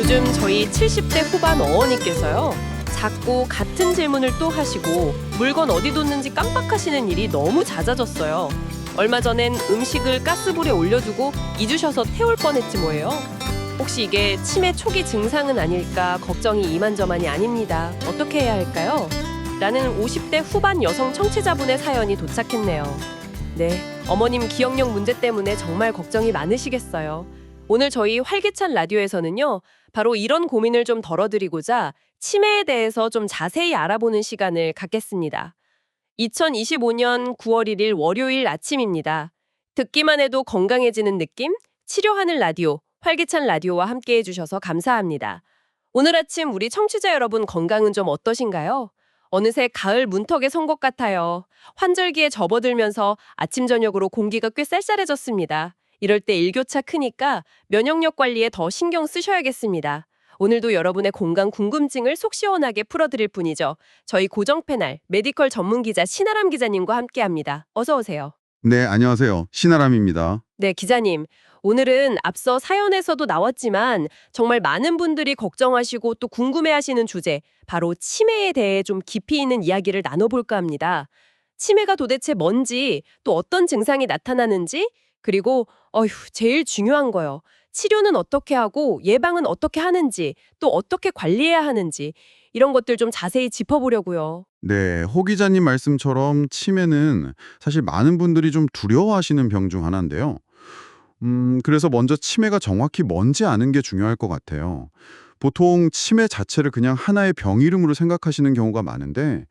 요즘 저희 70대 후반 어머니께서요. 자꾸 같은 질문을 또 하시고 물건 어디 뒀는지 깜빡하시는 일이 너무 잦아졌어요. 얼마 전엔 음식을 가스불에 올려두고 잊으셔서 태울 뻔했지 뭐예요. 혹시 이게 치매 초기 증상은 아닐까 걱정이 이만저만이 아닙니다. 어떻게 해야 할까요? 라는 50대 후반 여성 청취자분의 사연이 도착했네요. 네, 어머님 기억력 문제 때문에 정말 걱정이 많으시겠어요. 오늘 저희 활기찬 라디오에서는요, 바로 이런 고민을 좀 덜어드리고자 치매에 대해서 좀 자세히 알아보는 시간을 갖겠습니다. 2025년 9월 1일 월요일 아침입니다. 듣기만 해도 건강해지는 느낌? 치료하는 라디오, 활기찬 라디오와 함께 해주셔서 감사합니다. 오늘 아침 우리 청취자 여러분 건강은 좀 어떠신가요? 어느새 가을 문턱에 선 것 같아요. 환절기에 접어들면서 아침 저녁으로 공기가 꽤 쌀쌀해졌습니다. 이럴 때 일교차 크니까 면역력 관리에 더 신경 쓰셔야겠습니다. 오늘도 여러분의 건강 궁금증을 속 시원하게 풀어드릴 뿐이죠. 저희 고정 패널 메디컬 전문 기자 신아람 기자님과 함께합니다. 어서 오세요. 네, 안녕하세요. 신아람입니다. 네, 기자님. 오늘은 앞서 사연에서도 나왔지만 정말 많은 분들이 걱정하시고 또 궁금해하시는 주제, 바로 치매에 대해 좀 깊이 있는 이야기를 나눠볼까 합니다. 치매가 도대체 뭔지, 또 어떤 증상이 나타나는지, 그리고 제일 중요한 거요. 치료는 어떻게 하고 예방은 어떻게 하는지, 또 어떻게 관리해야 하는지, 이런 것들 좀 자세히 짚어보려고요. 네, 호 기자님 말씀처럼 치매는 사실 많은 분들이 좀 두려워하시는 병 중 하나인데요. 그래서 먼저 치매가 정확히 뭔지 아는 게 중요할 것 같아요. 보통 치매 자체를 그냥 하나의 병 이름으로 생각하시는 경우가 많은데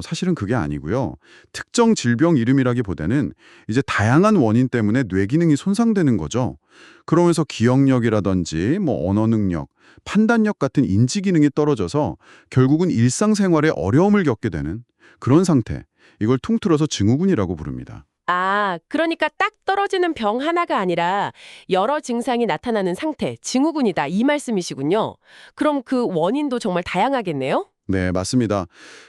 사실은 그게 아니고요. 특정 질병 이름이라기보다는 이제 다양한 원인 때문에 뇌 기능이 손상되는 거죠. 그러면서 기억력이라든지 언어 능력, 판단력 같은 인지 기능이 떨어져서 결국은 일상생활에 어려움을 겪게 되는 그런 상태. 이걸 통틀어서 증후군이라고 부릅니다. 아, 그러니까 딱 떨어지는 병 하나가 아니라 여러 증상이 나타나는 상태, 증후군이다 이 말씀이시군요. 그럼 그 원인도 정말 다양하겠네요? 네, 맞습니다.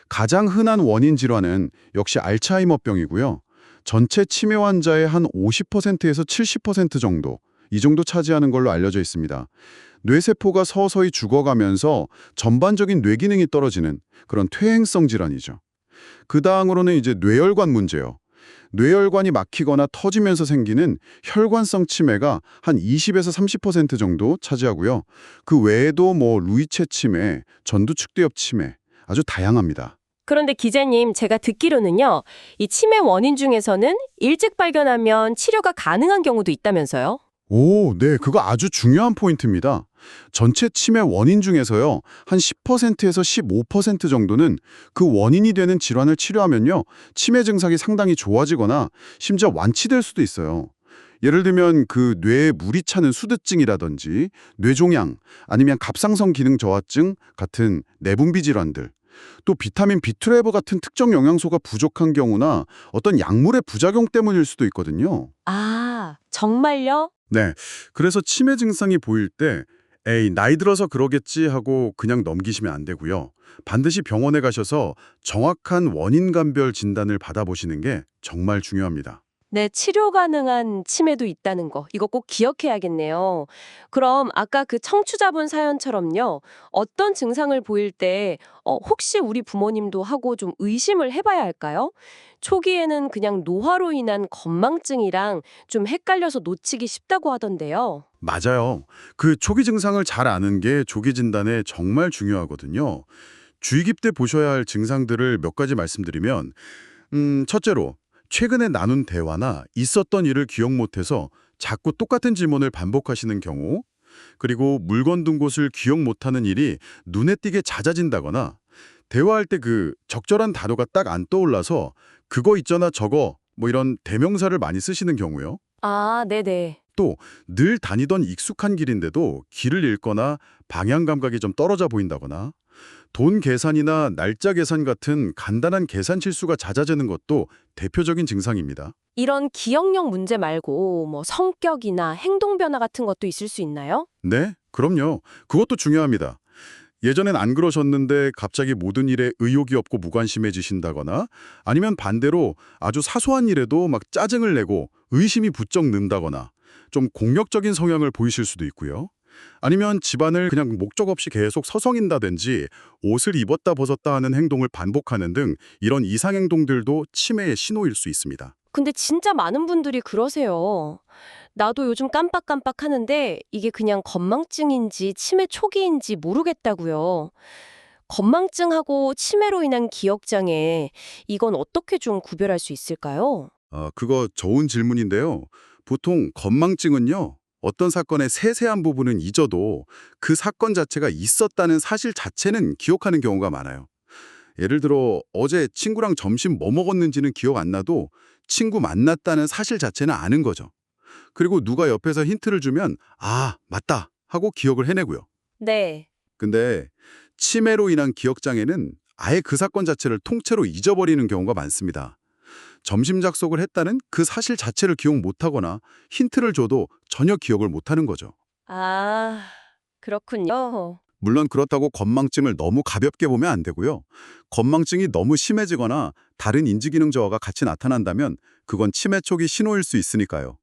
가장 흔한 원인 질환은 역시 알츠하이머병이고요. 전체 치매 환자의 한 50%에서 70% 정도, 이 정도 차지하는 걸로 알려져 있습니다. 뇌세포가 서서히 죽어가면서 전반적인 뇌 기능이 떨어지는 그런 퇴행성 질환이죠. 그 다음으로는 이제 뇌혈관 문제요. 뇌혈관이 막히거나 터지면서 생기는 혈관성 치매가 한 20에서 30% 정도 차지하고요. 그 외에도 루이체 치매, 전두축대엽 치매 아주 다양합니다. 그런데 기자님, 제가 듣기로는요, 이 치매 원인 중에서는 일찍 발견하면 치료가 가능한 경우도 있다면서요? 오, 네, 그거 아주 중요한 포인트입니다. 전체 치매 원인 중에서요, 한 10%에서 15% 정도는 그 원인이 되는 질환을 치료하면요, 치매 증상이 상당히 좋아지거나 심지어 완치될 수도 있어요. 예를 들면 그 뇌에 물이 차는 수두증이라든지 뇌종양, 아니면 갑상선 기능 저하증 같은 내분비 질환들, 또 비타민 B12 같은 특정 영양소가 부족한 경우나 어떤 약물의 부작용 때문일 수도 있거든요. 아, 정말요? 네, 그래서 치매 증상이 보일 때 에이, 나이 들어서 그러겠지 하고 그냥 넘기시면 안 되고요. 반드시 병원에 가셔서 정확한 원인 감별 진단을 받아보시는 게 정말 중요합니다. 네, 치료 가능한 치매도 있다는 거, 이거 꼭 기억해야겠네요. 그럼 아까 그 청취자분 사연처럼요, 어떤 증상을 보일 때 혹시 우리 부모님도 하고 좀 의심을 해봐야 할까요? 초기에는 그냥 노화로 인한 건망증이랑 좀 헷갈려서 놓치기 쉽다고 하던데요. 맞아요. 그 초기 증상을 잘 아는 게 조기 진단에 정말 중요하거든요. 주의 깊게 보셔야 할 증상들을 몇 가지 말씀드리면 첫째로 최근에 나눈 대화나 있었던 일을 기억 못해서 자꾸 똑같은 질문을 반복하시는 경우, 그리고 물건 둔 곳을 기억 못하는 일이 눈에 띄게 잦아진다거나 대화할 때 그 적절한 단어가 딱 안 떠올라서 그거 있잖아 저거 이런 대명사를 많이 쓰시는 경우요. 아, 네네. 또 늘 다니던 익숙한 길인데도 길을 잃거나 방향 감각이 좀 떨어져 보인다거나 돈 계산이나 날짜 계산 같은 간단한 계산 실수가 잦아지는 것도 대표적인 증상입니다. 이런 기억력 문제 말고 성격이나 행동 변화 같은 것도 있을 수 있나요? 네, 그럼요. 그것도 중요합니다. 예전엔 안 그러셨는데 갑자기 모든 일에 의욕이 없고 무관심해지신다거나 아니면 반대로 아주 사소한 일에도 막 짜증을 내고 의심이 부쩍 는다거나 좀 공격적인 성향을 보이실 수도 있고요. 아니면 집안을 그냥 목적 없이 계속 서성인다든지 옷을 입었다 벗었다 하는 행동을 반복하는 등 이런 이상 행동들도 치매의 신호일 수 있습니다. 근데 진짜 많은 분들이 그러세요. 나도 요즘 깜빡깜빡 하는데 이게 그냥 건망증인지 치매 초기인지 모르겠다고요. 건망증하고 치매로 인한 기억장애, 이건 어떻게 좀 구별할 수 있을까요? 그거 좋은 질문인데요. 보통 건망증은요, 어떤 사건의 세세한 부분은 잊어도 그 사건 자체가 있었다는 사실 자체는 기억하는 경우가 많아요. 예를 들어 어제 친구랑 점심 뭐 먹었는지는 기억 안 나도 친구 만났다는 사실 자체는 아는 거죠. 그리고 누가 옆에서 힌트를 주면 아, 맞다 하고 기억을 해내고요. 네. 근데 치매로 인한 기억장애는 아예 그 사건 자체를 통째로 잊어버리는 경우가 많습니다. 점심 약속을 했다는 그 사실 자체를 기억 못하거나 힌트를 줘도 전혀 기억을 못하는 거죠. 아, 그렇군요. 물론 그렇다고 건망증을 너무 가볍게 보면 안 되고요. 건망증이 너무 심해지거나 다른 인지기능 저하가 같이 나타난다면 그건 치매 초기 신호일 수 있으니까요.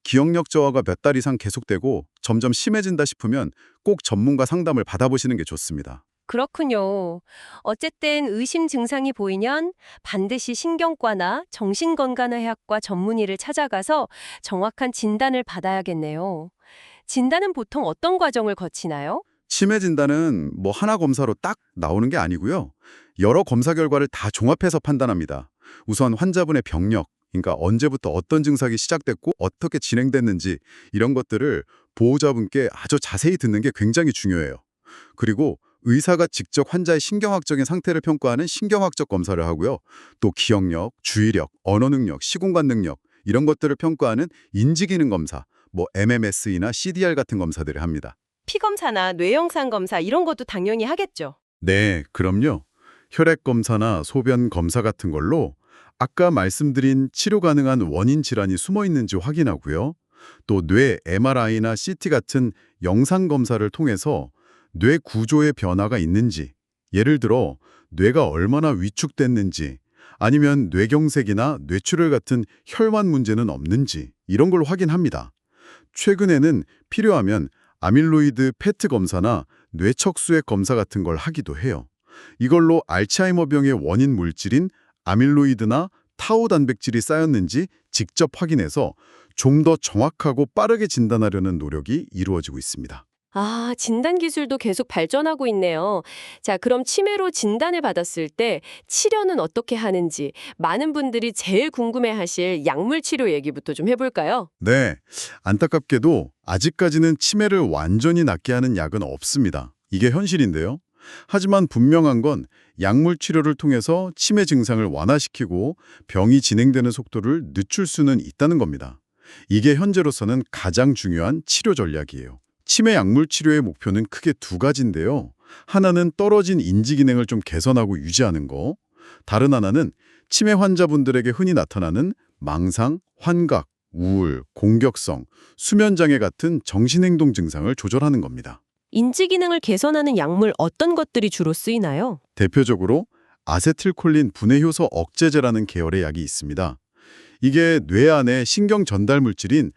기억력 저하가 몇 달 이상 계속되고 점점 심해진다 싶으면 꼭 전문가 상담을 받아보시는 게 좋습니다. 그렇군요. 어쨌든 의심 증상이 보이면 반드시 신경과나 정신건강의학과 전문의를 찾아가서 정확한 진단을 받아야겠네요. 진단은 보통 어떤 과정을 거치나요? 치매 진단은 뭐 하나 검사로 딱 나오는 게 아니고요. 여러 검사 결과를 다 종합해서 판단합니다. 우선 환자분의 병력, 그러니까 언제부터 어떤 증상이 시작됐고 어떻게 진행됐는지 이런 것들을 보호자분께 아주 자세히 듣는 게 굉장히 중요해요. 그리고 의사가 직접 환자의 신경학적인 상태를 평가하는 신경학적 검사를 하고요. 또 기억력, 주의력, 언어 능력, 시공간 능력 이런 것들을 평가하는 인지기능 검사, 뭐 MMS나 CDR 같은 검사들을 합니다. 피검사나 뇌영상 검사 이런 것도 당연히 하겠죠. 네, 그럼요. 혈액 검사나 소변 검사 같은 걸로 아까 말씀드린 치료 가능한 원인 질환이 숨어 있는지 확인하고요. 또 뇌 MRI나 CT 같은 영상 검사를 통해서 뇌 구조의 변화가 있는지, 예를 들어 뇌가 얼마나 위축됐는지, 아니면 뇌경색이나 뇌출혈 같은 혈관 문제는 없는지 이런 걸 확인합니다. 최근에는 필요하면 아밀로이드 PET 검사나 뇌척수액 검사 같은 걸 하기도 해요. 이걸로 알츠하이머병의 원인 물질인 아밀로이드나 타우 단백질이 쌓였는지 직접 확인해서 좀 더 정확하고 빠르게 진단하려는 노력이 이루어지고 있습니다. 아, 진단 기술도 계속 발전하고 있네요. 자, 그럼 치매로 진단을 받았을 때 치료는 어떻게 하는지 많은 분들이 제일 궁금해하실 약물 치료 얘기부터 좀 해볼까요? 네, 안타깝게도 아직까지는 치매를 완전히 낫게 하는 약은 없습니다. 이게 현실인데요. 하지만 분명한 건 약물 치료를 통해서 치매 증상을 완화시키고 병이 진행되는 속도를 늦출 수는 있다는 겁니다. 이게 현재로서는 가장 중요한 치료 전략이에요. 치매 약물 치료의 목표는 크게 두 가지인데요. 하나는 떨어진 인지 기능을 좀 개선하고 유지하는 거. 다른 하나는 치매 환자분들에게 흔히 나타나는 망상, 환각, 우울, 공격성, 수면장애 같은 정신행동 증상을 조절하는 겁니다. 인지 기능을 개선하는 약물 어떤 것들이 주로 쓰이나요? 대표적으로 아세틸콜린 분해효소 억제제라는 계열의 약이 있습니다. 이게 뇌 안에 신경 전달 물질인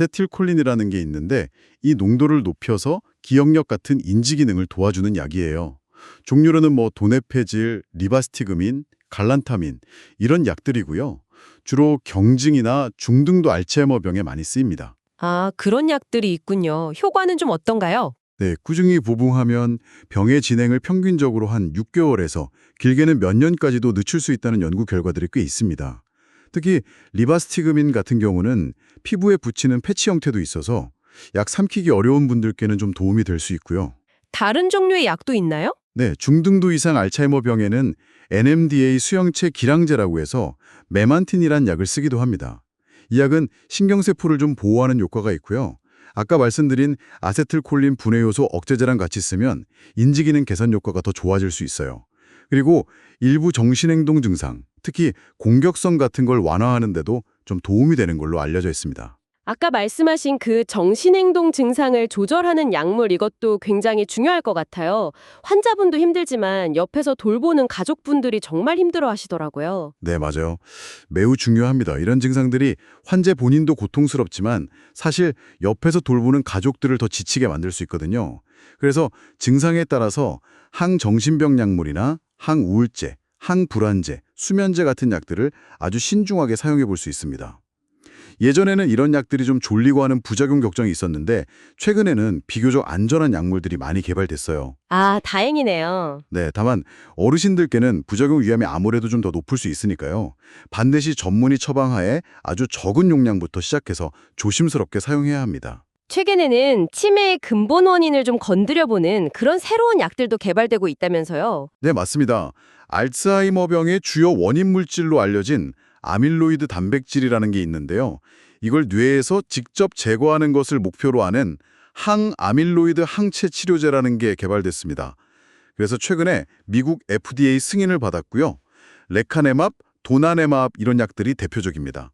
아세틸콜린이라는 게 있는데 이 농도를 높여서 기억력 같은 인지 기능을 도와주는 약이에요. 종류로는 뭐 도네페질, 리바스티그민, 갈란타민 이런 약들이고요. 주로 경증이나 중등도 알츠하이머병에 많이 쓰입니다. 아, 그런 약들이 있군요. 효과는 좀 어떤가요? 네, 꾸준히 복용하면 병의 진행을 평균적으로 한 6개월에서 길게는 몇 년까지도 늦출 수 있다는 연구 결과들이 꽤 있습니다. 특히 리바스티그민 같은 경우는 피부에 붙이는 패치 형태도 있어서 약 삼키기 어려운 분들께는 좀 도움이 될 수 있고요. 다른 종류의 약도 있나요? 네, 중등도 이상 알츠하이머병에는 NMDA 수용체 기량제라고 해서 메만틴이란 약을 쓰기도 합니다. 이 약은 신경세포를 좀 보호하는 효과가 있고요. 아까 말씀드린 아세틸콜린 분해효소 억제제랑 같이 쓰면 인지기능 개선 효과가 더 좋아질 수 있어요. 그리고 일부 정신행동 증상, 특히 공격성 같은 걸 완화하는 데도 좀 도움이 되는 걸로 알려져 있습니다. 아까 말씀하신 그 정신행동 증상을 조절하는 약물 이것도 굉장히 중요할 것 같아요. 환자분도 힘들지만 옆에서 돌보는 가족분들이 정말 힘들어 하시더라고요. 네, 맞아요. 매우 중요합니다. 이런 증상들이 환자 본인도 고통스럽지만 사실 옆에서 돌보는 가족들을 더 지치게 만들 수 있거든요. 그래서 증상에 따라서 항정신병 약물이나 항우울제, 항불안제, 수면제 같은 약들을 아주 신중하게 사용해 볼 수 있습니다. 예전에는 이런 약들이 좀 졸리고 하는 부작용 걱정이 있었는데 최근에는 비교적 안전한 약물들이 많이 개발됐어요. 아, 다행이네요. 네, 다만 어르신들께는 부작용 위험이 아무래도 좀 더 높을 수 있으니까요. 반드시 전문의 처방하에 아주 적은 용량부터 시작해서 조심스럽게 사용해야 합니다. 최근에는 치매의 근본 원인을 좀 건드려보는 그런 새로운 약들도 개발되고 있다면서요. 네, 맞습니다. 알츠하이머병의 주요 원인 물질로 알려진 아밀로이드 단백질이라는 게 있는데요. 이걸 뇌에서 직접 제거하는 것을 목표로 하는 항아밀로이드 항체 치료제라는 게 개발됐습니다. 그래서 최근에 미국 FDA 승인을 받았고요. 레카네맙, 도나네맙 이런 약들이 대표적입니다.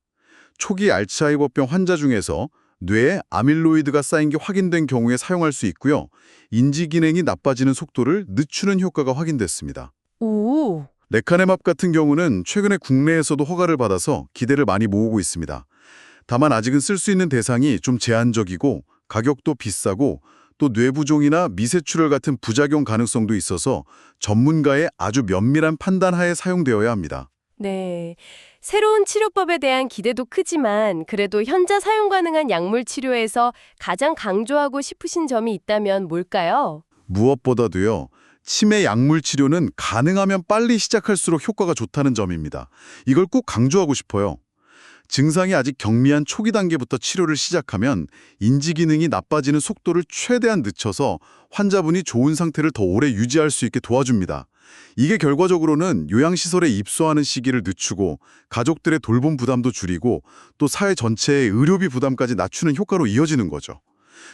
초기 알츠하이머병 환자 중에서 뇌에 아밀로이드가 쌓인 게 확인된 경우에 사용할 수 있고요. 인지 기능이 나빠지는 속도를 늦추는 효과가 확인됐습니다. 오, 레카네맙 같은 경우는 최근에 국내에서도 허가를 받아서 기대를 많이 모으고 있습니다. 다만 아직은 쓸 수 있는 대상이 좀 제한적이고 가격도 비싸고 또 뇌부종이나 미세출혈 같은 부작용 가능성도 있어서 전문가의 아주 면밀한 판단하에 사용되어야 합니다. 네. 새로운 치료법에 대한 기대도 크지만 그래도 현재 사용 가능한 약물 치료에서 가장 강조하고 싶으신 점이 있다면 뭘까요? 무엇보다도요. 치매 약물 치료는 가능하면 빨리 시작할수록 효과가 좋다는 점입니다. 이걸 꼭 강조하고 싶어요. 증상이 아직 경미한 초기 단계부터 치료를 시작하면 인지 기능이 나빠지는 속도를 최대한 늦춰서 환자분이 좋은 상태를 더 오래 유지할 수 있게 도와줍니다. 이게 결과적으로는 요양시설에 입소하는 시기를 늦추고 가족들의 돌봄 부담도 줄이고 또 사회 전체의 의료비 부담까지 낮추는 효과로 이어지는 거죠.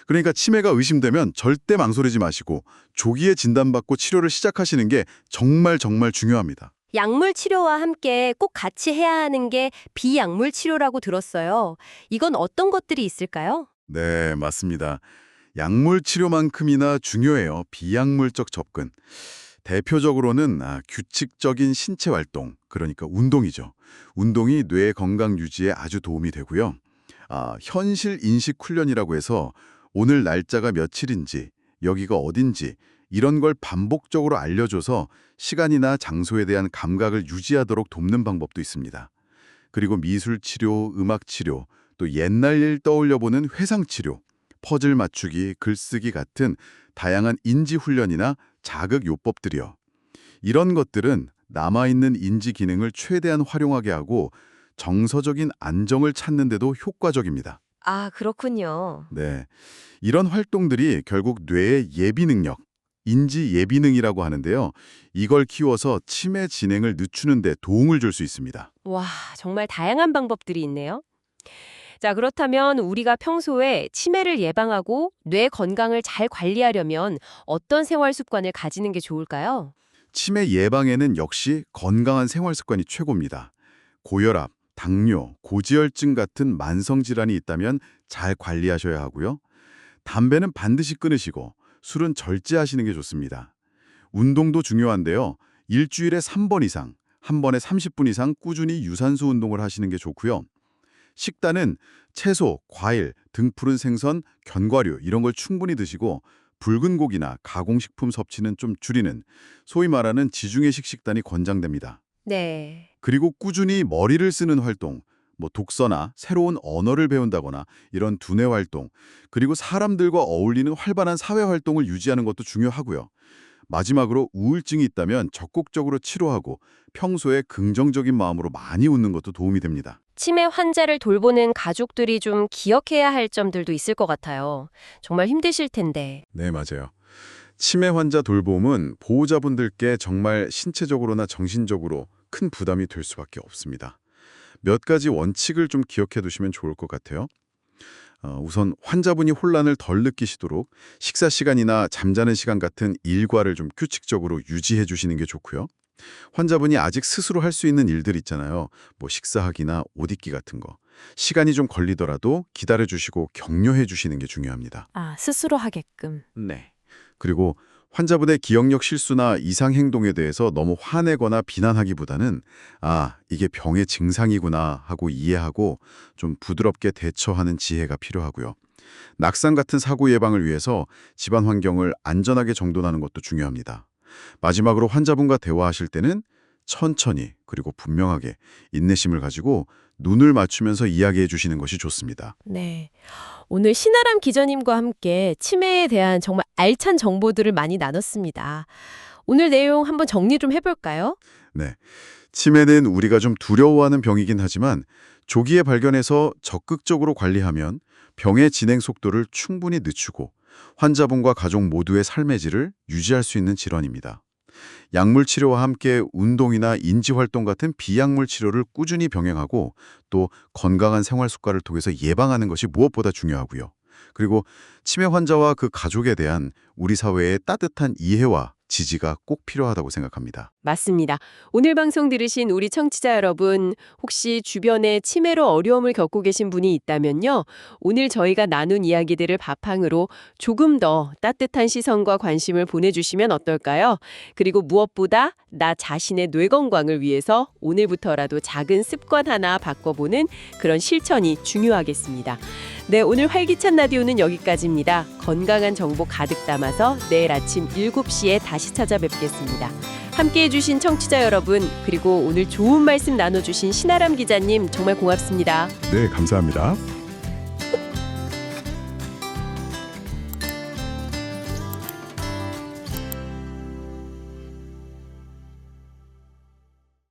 그러니까 치매가 의심되면 절대 망설이지 마시고 조기에 진단받고 치료를 시작하시는 게 정말 중요합니다. 약물 치료와 함께 꼭 같이 해야 하는 게 비약물 치료라고 들었어요. 이건 어떤 것들이 있을까요? 네, 맞습니다. 약물 치료만큼이나 중요해요. 비약물적 접근. 대표적으로는 규칙적인 신체 활동, 그러니까 운동이죠. 운동이 뇌 건강 유지에 아주 도움이 되고요. 현실 인식 훈련이라고 해서 오늘 날짜가 며칠인지, 여기가 어딘지 이런 걸 반복적으로 알려줘서 시간이나 장소에 대한 감각을 유지하도록 돕는 방법도 있습니다. 그리고 미술 치료, 음악 치료, 또 옛날 일 떠올려보는 회상 치료, 퍼즐 맞추기, 글쓰기 같은 다양한 인지 훈련이나 자극 요법들이요. 이런 것들은 남아있는 인지 기능을 최대한 활용하게 하고 정서적인 안정을 찾는 데도 효과적입니다. 아, 그렇군요. 네. 이런 활동들이 결국 뇌의 예비 능력, 인지 예비능이라고 하는데요. 이걸 키워서 치매 진행을 늦추는 데 도움을 줄 수 있습니다. 와, 정말 다양한 방법들이 있네요. 자, 그렇다면 우리가 평소에 치매를 예방하고 뇌 건강을 잘 관리하려면 어떤 생활 습관을 가지는 게 좋을까요? 치매 예방에는 역시 건강한 생활 습관이 최고입니다. 고혈압, 당뇨, 고지혈증 같은 만성 질환이 있다면 잘 관리하셔야 하고요. 담배는 반드시 끊으시고 술은 절제하시는 게 좋습니다. 운동도 중요한데요. 일주일에 3번 이상, 한 번에 30분 이상 꾸준히 유산소 운동을 하시는 게 좋고요. 식단은 채소, 과일, 등푸른 생선, 견과류 이런 걸 충분히 드시고 붉은 고기나 가공식품 섭취는 좀 줄이는 소위 말하는 지중해식 식단이 권장됩니다. 네. 그리고 꾸준히 머리를 쓰는 활동, 독서나 새로운 언어를 배운다거나 이런 두뇌 활동, 그리고 사람들과 어울리는 활발한 사회 활동을 유지하는 것도 중요하고요. 마지막으로 우울증이 있다면 적극적으로 치료하고 평소에 긍정적인 마음으로 많이 웃는 것도 도움이 됩니다. 치매 환자를 돌보는 가족들이 좀 기억해야 할 점들도 있을 것 같아요. 정말 힘드실 텐데. 네, 맞아요. 치매 환자 돌봄은 보호자분들께 정말 신체적으로나 정신적으로 큰 부담이 될 수밖에 없습니다. 몇 가지 원칙을 좀 기억해 두시면 좋을 것 같아요. 우선 환자분이 혼란을 덜 느끼시도록 식사 시간이나 잠자는 시간 같은 일과를 좀 규칙적으로 유지해 주시는 게 좋고요. 환자분이 아직 스스로 할 수 있는 일들 있잖아요. 뭐 식사하기나 옷 입기 같은 거. 시간이 좀 걸리더라도 기다려주시고 격려해 주시는 게 중요합니다. 아, 스스로 하게끔. 네. 그리고 환자분의 기억력 실수나 이상 행동에 대해서 너무 화내거나 비난하기보다는 아, 이게 병의 증상이구나 하고 이해하고 좀 부드럽게 대처하는 지혜가 필요하고요. 낙상 같은 사고 예방을 위해서 집안 환경을 안전하게 정돈하는 것도 중요합니다. 마지막으로 환자분과 대화하실 때는 천천히 그리고 분명하게 인내심을 가지고 눈을 맞추면서 이야기해 주시는 것이 좋습니다. 네. 오늘 신아람 기자님과 함께 치매에 대한 정말 알찬 정보들을 많이 나눴습니다. 오늘 내용 한번 정리 좀 해볼까요? 네. 치매는 우리가 좀 두려워하는 병이긴 하지만 조기에 발견해서 적극적으로 관리하면 병의 진행 속도를 충분히 늦추고 환자분과 가족 모두의 삶의 질을 유지할 수 있는 질환입니다. 약물 치료와 함께 운동이나 인지활동 같은 비약물 치료를 꾸준히 병행하고 또 건강한 생활 습관을 통해서 예방하는 것이 무엇보다 중요하고요. 그리고 치매 환자와 그 가족에 대한 우리 사회의 따뜻한 이해와 지지가 꼭 필요하다고 생각합니다. 맞습니다. 오늘 방송 들으신 우리 청취자 여러분, 혹시 주변에 치매로 어려움을 겪고 계신 분이 있다면요. 오늘 저희가 나눈 이야기들을 바탕으로 조금 더 따뜻한 시선과 관심을 보내주시면 어떨까요? 그리고 무엇보다 나 자신의 뇌 건강을 위해서 오늘부터라도 작은 습관 하나 바꿔보는 그런 실천이 중요하겠습니다. 네, 오늘 활기찬 라디오는 여기까지입니다. 건강한 정보 가득 담아서 내일 아침 7시에 다시 찾아뵙겠습니다. 함께해 주신 청취자 여러분, 그리고 오늘 좋은 말씀 나눠주신 신아람 기자님 정말 고맙습니다. 네, 감사합니다.